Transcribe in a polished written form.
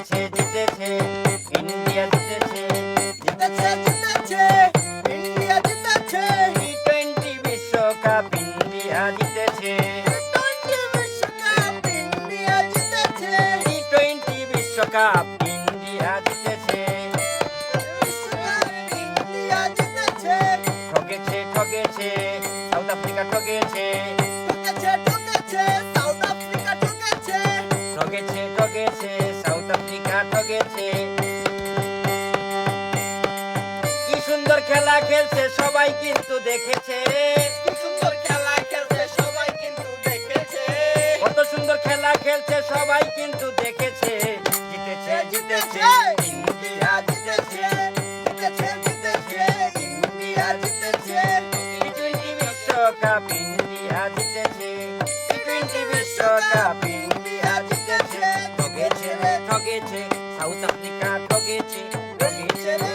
জিতেছে জিতেছে ইন্ডিয়া জিতেছে জিতেছে জিতেছে ইন্ডিয়া জিতেছে টি-20 বিশ্বকাপ ইন্ডিয়া জিতেছে টি-20 বিশ্বকাপ ইন্ডিয়া জিতেছে টি-20 বিশ্বকাপ ইন্ডিয়া জিতেছে বিশ্বকাপ ইন্ডিয়া জিতেছে ঠকেছে ঠকেছে সাউথ আফ্রিকা ঠকেছে ঠকেছে ঠকেছে সাউথ আফ্রিকা ঠকেছে ঠকেছে ঠকেছে সাউথ আফ্রিকা ঠকেছে কি সুন্দর খেলা খেলছে সবাই কিন্তু দেখেছে কি সুন্দর খেলা খেলছে সবাই কিন্তু দেখেছে কত সুন্দর খেলা খেলছে সবাই কিন্তু দেখেছে জিতেছে জিতেছে ইন্ডিয়া জিতেছে জিতেছে জিতেছে ইন্ডিয়া জিতেছে টি-20 বিশ্বকাপ ইন্ডিয়া জিতেছে টি-20 বিশ্বকাপ ইন্ডিয়া জিতেছে ঠকেছে রে ঠকেছে সাউথ আফ্রিকা ঠকেছে ঠকেছে রে